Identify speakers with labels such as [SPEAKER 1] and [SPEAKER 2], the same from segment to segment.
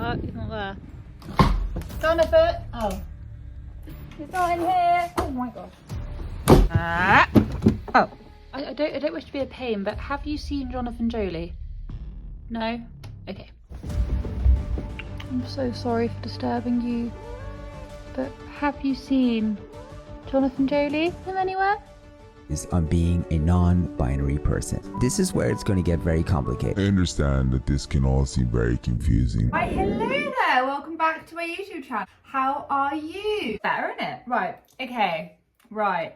[SPEAKER 1] fuck? He's not there. Jonathan! Oh. He's not in here. Oh my god. Oh. I don't wish to be a pain, but have you seen Jonathan Joly? No? Okay. I'm so sorry for disturbing you, but have you seen Jonathan Joly? Him anywhere?
[SPEAKER 2] On being a non-binary person. This is where it's going to get very complicated.
[SPEAKER 3] I understand that this can all seem very confusing.
[SPEAKER 1] Right, hello there, welcome back to my YouTube channel. How are you? Better, innit? Right, okay, right.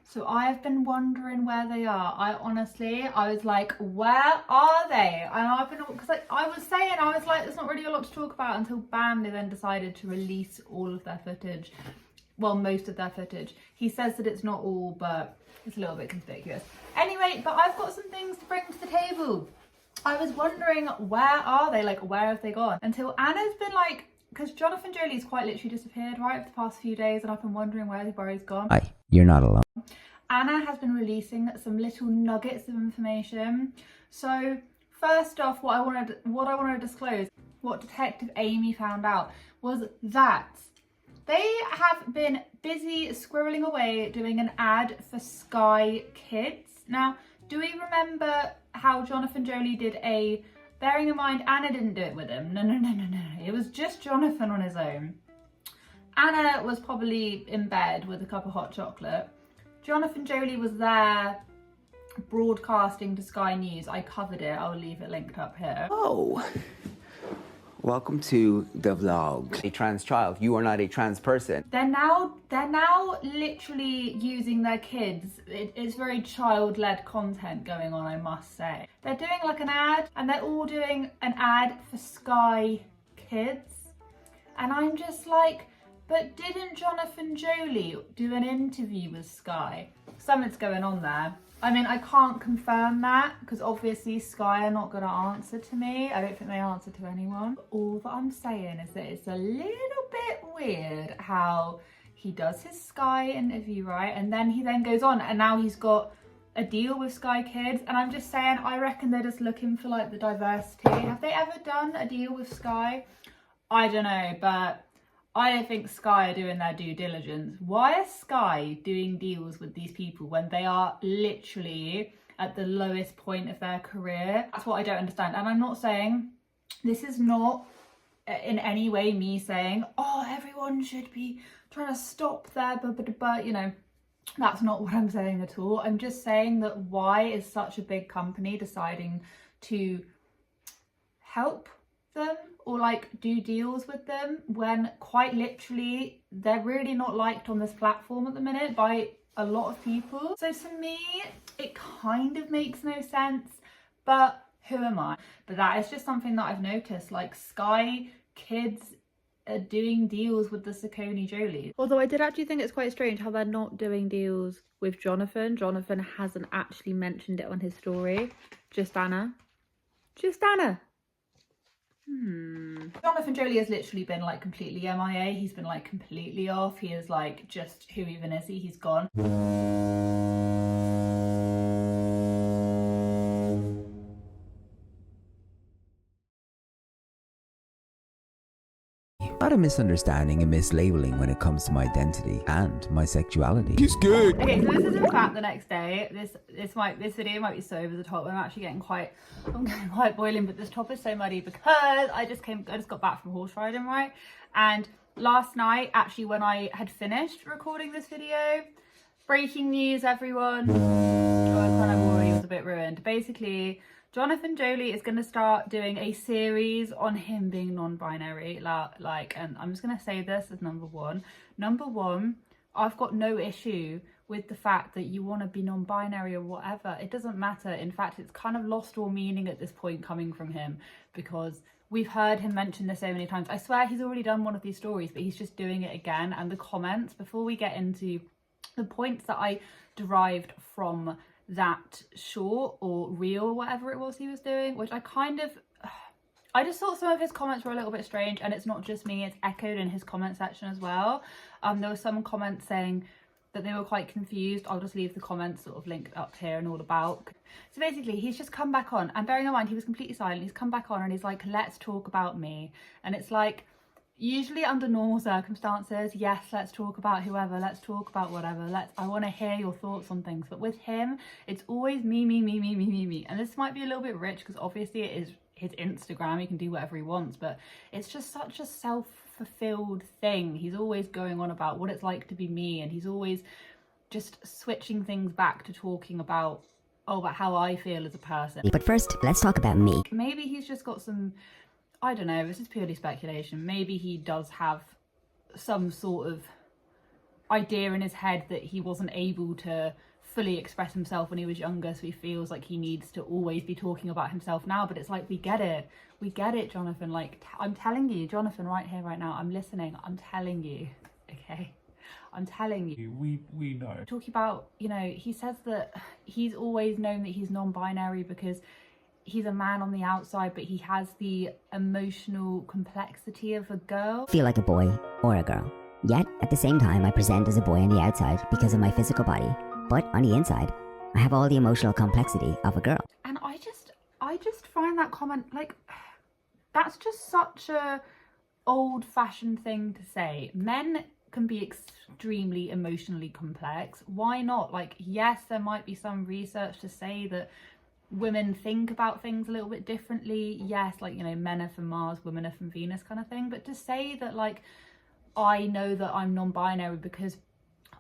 [SPEAKER 1] So I've been wondering where they are. I was like, where are they? And I've been, because I was like, there's not really a lot to talk about until bam, they then decided to release all of their footage. Well, most of their footage. He says that it's not all, but it's a little bit conspicuous. Anyway, but I've got some things to bring to the table. I was wondering, where are they? Like, where have they gone? Until Anna's been like, because Jonathan Joly's quite literally disappeared, right, for the past few days, and I've been wondering where he's gone.
[SPEAKER 2] Hi, you're not alone.
[SPEAKER 1] Anna has been releasing some little nuggets of information. So first off, what I want to disclose, what Detective Amy found out, was that they have been busy squirreling away doing an ad for Sky Kids. Now, do we remember how Jonathan Joly did bearing in mind Anna didn't do it with him. No. It was just Jonathan on his own. Anna was probably in bed with a cup of hot chocolate. Jonathan Joly was there broadcasting to Sky News. I covered it. I'll leave it linked up here.
[SPEAKER 2] Oh. Welcome to the vlog. A trans child. You are not a trans person.
[SPEAKER 1] They're now literally using their kids. It's very child-led content going on, I must say. They're doing like an ad, and they're all doing an ad for Sky Kids. And I'm just like, but didn't Jonathan Joly do an interview with Sky? Something's going on there. I mean, I can't confirm that because obviously Sky are not going to answer to me. I don't think they answer to anyone. All that I'm saying is that it's a little bit weird how he does his Sky interview, right? And then he then goes on and now he's got a deal with Sky Kids. And I'm just saying, I reckon they're just looking for like the diversity. Have they ever done a deal with Sky? I don't know, but I don't think Sky are doing their due diligence. Why are Sky doing deals with these people when they are literally at the lowest point of their career? That's what I don't understand. And I'm not saying, this is not in any way me saying, oh, everyone should be trying to stop their, but you know, that's not what I'm saying at all. I'm just saying that why is such a big company deciding to help them or like do deals with them when quite literally they're really not liked on this platform at the minute by a lot of people. So to me, it kind of makes no sense, but who am I? But that is just something that I've noticed, like Sky Kids are doing deals with the SACCONEJOLYs. Although I did actually think it's quite strange how they're not doing deals with Jonathan. Jonathan hasn't actually mentioned it on his story. Just Anna. Just Anna. Jonathan Joly has literally been like completely MIA. He's been like completely off. He is like, just who even is he? He's gone.
[SPEAKER 2] A lot of misunderstanding and mislabeling when it comes to my identity and my sexuality.
[SPEAKER 3] He's good.
[SPEAKER 1] Okay, so this is in fact the next day. This video might be so over the top. I'm getting quite boiling, but this top is so muddy because I just got back from horse riding, right? And last night, actually, when I had finished recording this video, breaking news, everyone. Oh, I kind of already was a bit ruined. Basically, Jonathan Joly is going to start doing a series on him being non-binary. Like, and I'm just going to say this as number one. Number one, I've got no issue with the fact that you want to be non-binary or whatever. It doesn't matter. In fact, it's kind of lost all meaning at this point coming from him because we've heard him mention this so many times. I swear he's already done one of these stories, but he's just doing it again. And the comments, before we get into the points that I derived from that short or reel, whatever it was he was doing, which I just thought some of his comments were a little bit strange, and it's not just me, it's echoed in his comment section as well. There was some comments saying that they were quite confused. I'll just leave the comments sort of linked up here and all about. So basically he's just come back on, and bearing in mind he was completely silent, he's come back on and he's like, let's talk about me. And it's like, usually under normal circumstances, yes, let's talk about whoever, let's talk about whatever, I want to hear your thoughts on things. But with him, it's always me. And this might be a little bit rich because obviously it is his Instagram, he can do whatever he wants, but it's just such a self-fulfilled thing. He's always going on about what it's like to be me, and he's always just switching things back to talking about, oh, about how I feel as a person.
[SPEAKER 4] But first, let's talk about me.
[SPEAKER 1] Maybe he's just got some, I don't know, this is purely speculation, maybe he does have some sort of idea in his head that he wasn't able to fully express himself when he was younger, so he feels like he needs to always be talking about himself now. But it's like, we get it, Jonathan. Like, I'm telling you, Jonathan, right here, right now, I'm listening, I'm telling you, okay, I'm telling you.
[SPEAKER 5] We know.
[SPEAKER 1] Talking about, you know, he says that he's always known that he's non-binary because he's a man on the outside, but he has the emotional complexity of a girl.
[SPEAKER 4] Feel like a boy or a girl. Yet, at the same time, I present as a boy on the outside because of my physical body. But on the inside, I have all the emotional complexity of a girl.
[SPEAKER 1] And I just find that comment, like, that's just such a old-fashioned thing to say. Men can be extremely emotionally complex. Why not? Like, yes, there might be some research to say that women think about things a little bit differently. Yes, like, you know, men are from Mars, women are from Venus kind of thing. But to say that, like, I know that I'm non-binary because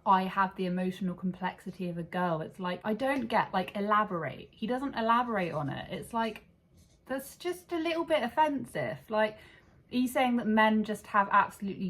[SPEAKER 1] I have the emotional complexity of a girl, it's like, I don't get, like, elaborate. He doesn't elaborate on it. It's like, that's just a little bit offensive. Like, he's saying that men just have absolutely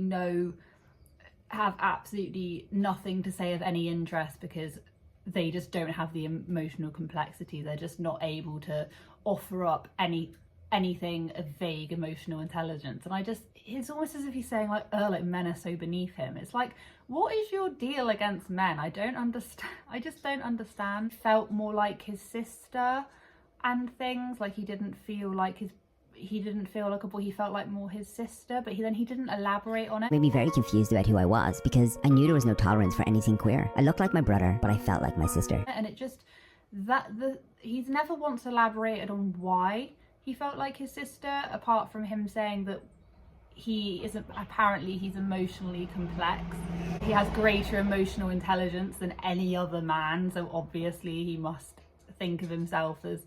[SPEAKER 1] nothing to say of any interest because they just don't have the emotional complexity. They're just not able to offer up anything of vague emotional intelligence. And it's almost as if he's saying, like, oh, like, men are so beneath him. It's like, what is your deal against men? I don't understand. I just don't understand. Felt more like his sister and things. Like, he didn't feel like a boy, he felt like more his sister, but he didn't elaborate on it.
[SPEAKER 4] Made me very confused about who I was because I knew there was no tolerance for anything queer. I looked like my brother, but I felt like my sister.
[SPEAKER 1] And it just, he's never once elaborated on why he felt like his sister, apart from him saying that he's emotionally complex. He has greater emotional intelligence than any other man, so obviously he must think of himself as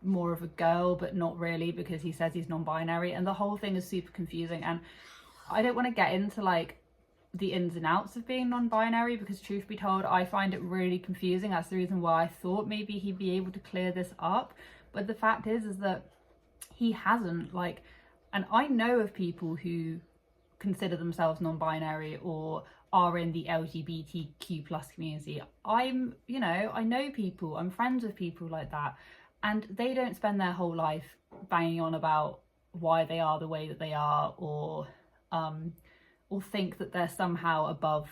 [SPEAKER 1] more of a girl, but not really, because he says he's non-binary. And the whole thing is super confusing, and I don't want to get into, like, the ins and outs of being non-binary, because truth be told, I find it really confusing. That's the reason why I thought maybe he'd be able to clear this up. But the fact is that he hasn't, like, and I know of people who consider themselves non-binary or are in the LGBTQ plus community. I know people, I'm friends with people like that, and they don't spend their whole life banging on about why they are the way that they are, or think that they're somehow above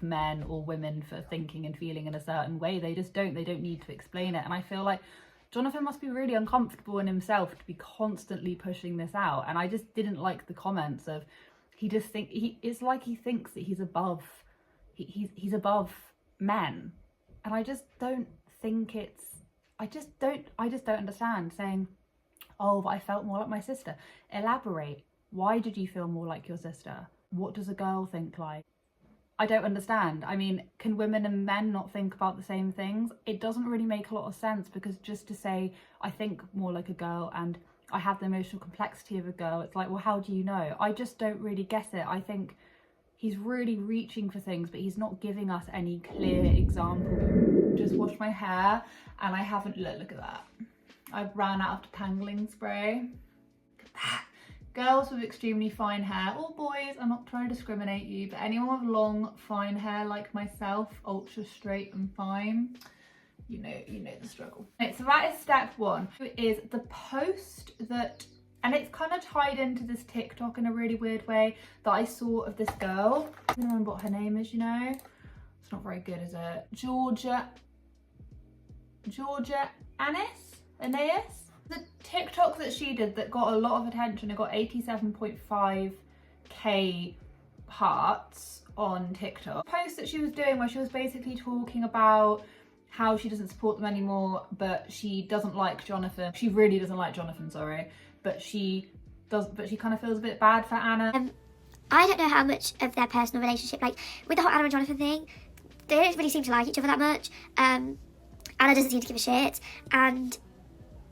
[SPEAKER 1] men or women for thinking and feeling in a certain way. They don't need to explain it. And I feel like Jonathan must be really uncomfortable in himself to be constantly pushing this out. And I just didn't like the comments of, it's like he thinks that he's above men. And I just don't think I just don't understand saying, oh, but I felt more like my sister. Elaborate. Why did you feel more like your sister? What does a girl think like? I don't understand. I mean, can women and men not think about the same things? It doesn't really make a lot of sense, because just to say, I think more like a girl and I have the emotional complexity of a girl, it's like, well, how do you know? I just don't really get it. I think he's really reaching for things, but he's not giving us any clear example. Just washed my hair and I haven't, look at that. I've ran out of detangling spray. Look at that. Girls with extremely fine hair, or boys, I'm not trying to discriminate you, but anyone with long, fine hair like myself, ultra straight and fine, you know the struggle. Okay, so that is step one. It is the post that, and it's kind of tied into this TikTok in a really weird way, that I saw of this girl. I don't remember what her name is, you know? It's not very good, is it? Georgia Anais? The TikTok that she did that got a lot of attention, it got 87.5k hearts, on TikTok. A post that she was doing where she was basically talking about how she doesn't support them anymore, but she doesn't like Jonathan. She really doesn't like Jonathan, sorry, but she kind of feels a bit bad for Anna.
[SPEAKER 5] I don't know how much of their personal relationship, like with the whole Anna and Jonathan thing, they don't really seem to like each other that much. Anna doesn't seem to give a shit, and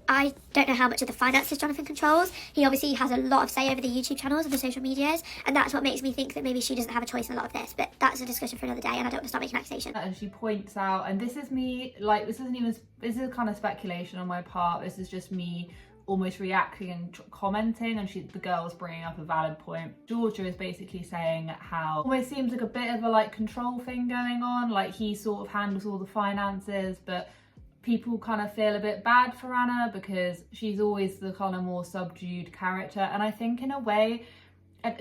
[SPEAKER 5] I don't know how much of the finances Jonathan controls. He obviously has a lot of say over the YouTube channels and the social medias, and that's what makes me think that maybe she doesn't have a choice in a lot of this, but that's a discussion for another day, and I don't want to start making accusations.
[SPEAKER 1] And she points out, and this is me, like, this is kind of speculation on my part, this is just me almost reacting and commenting, and the girl's bringing up a valid point. Georgia is basically saying how almost seems like a bit of a like control thing going on, like he sort of handles all the finances, but people kind of feel a bit bad for Anna because she's always the kind of more subdued character. And I think in a way,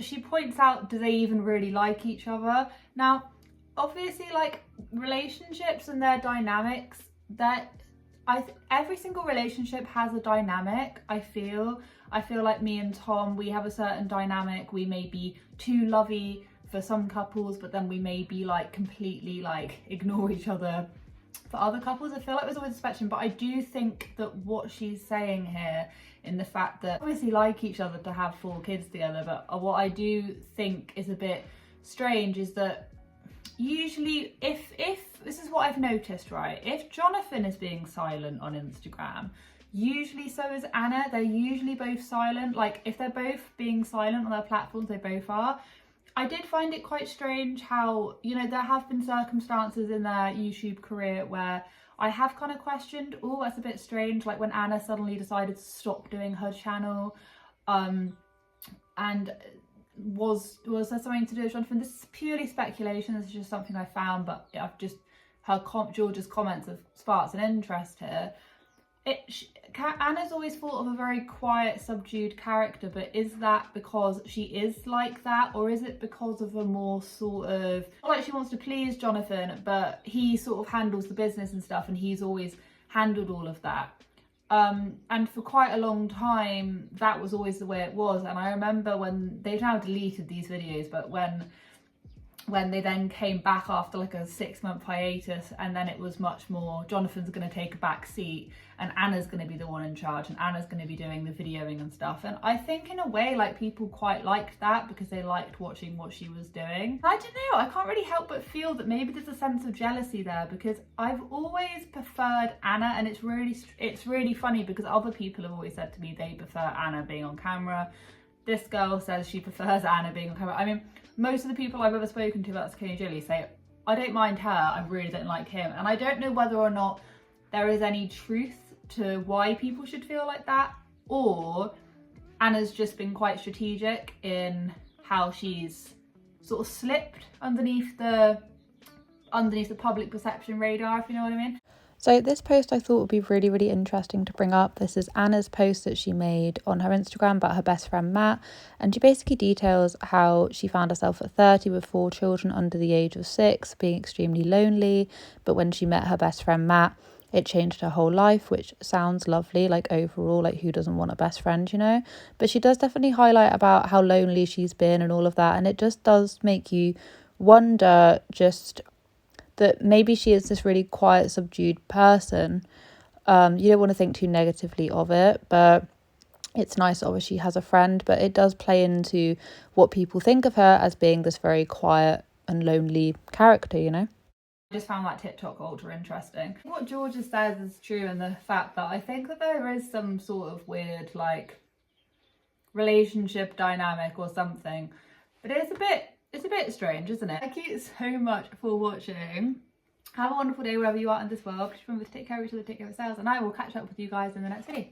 [SPEAKER 1] she points out, do they even really like each other? Now, obviously, like relationships and their dynamics, every single relationship has a dynamic. I feel like me and Tom, we have a certain dynamic. We may be too lovey for some couples, but then we may be like completely like ignore each other for other couples. I feel like there's always a spectrum, but I do think that what she's saying here, in the fact that obviously like each other to have 4 kids together, but what I do think is a bit strange is that usually if this is what I've noticed, right, if Jonathan is being silent on Instagram, usually so is Anna. They're usually both silent. Like if they're both being silent on their platforms, they both are. I did find it quite strange how, you know, there have been circumstances in their YouTube career where I have kind of questioned, oh, that's a bit strange, like when Anna suddenly decided to stop doing her channel, and was there something to do with Jonathan? This is purely speculation, this is just something I found, but I've just George's comments have sparked an interest here. Anna's always thought of a very quiet, subdued character, but is that because she is like that, or is it because of a more sort of, not like she wants to please Jonathan, but he sort of handles the business and stuff, and he's always handled all of that. And for quite a long time, that was always the way it was. And I remember when they've now deleted these videos, but when they then came back after like a 6-month hiatus, and then it was much more Jonathan's going to take a back seat and Anna's going to be the one in charge, and Anna's going to be doing the videoing and stuff. And I think in a way, like, people quite liked that because they liked watching what she was doing. I don't know, I can't really help but feel that maybe there's a sense of jealousy there, because I've always preferred Anna, and it's really funny because other people have always said to me they prefer Anna being on camera. This girl says she prefers Anna being on camera. I mean, most of the people I've ever spoken to about SACCONEJOLY say, I don't mind her, I really don't like him. And I don't know whether or not there is any truth to why people should feel like that, or Anna's just been quite strategic in how she's sort of slipped underneath the public perception radar, if you know what I mean.
[SPEAKER 6] So this post I thought would be really, really interesting to bring up. This is Anna's post that she made on her Instagram about her best friend Matt, and she basically details how she found herself at 30 with 4 children under the age of 6, being extremely lonely, but when she met her best friend Matt, it changed her whole life, which sounds lovely, like overall, like who doesn't want a best friend, you know? But she does definitely highlight about how lonely she's been and all of that, and it just does make you wonder just that maybe she is this really quiet, subdued person. You don't want to think too negatively of it, but it's nice obviously she has a friend, but it does play into what people think of her as being this very quiet and lonely character, you know?
[SPEAKER 1] I just found that TikTok ultra interesting. What Georgia says is true, in the fact that I think that there is some sort of weird like relationship dynamic or something, but it's a bit strange, isn't it? Thank you so much for watching. Have a wonderful day wherever you are in this world. Remember to take care of each other, take care of yourselves, and I will catch up with you guys in the next video.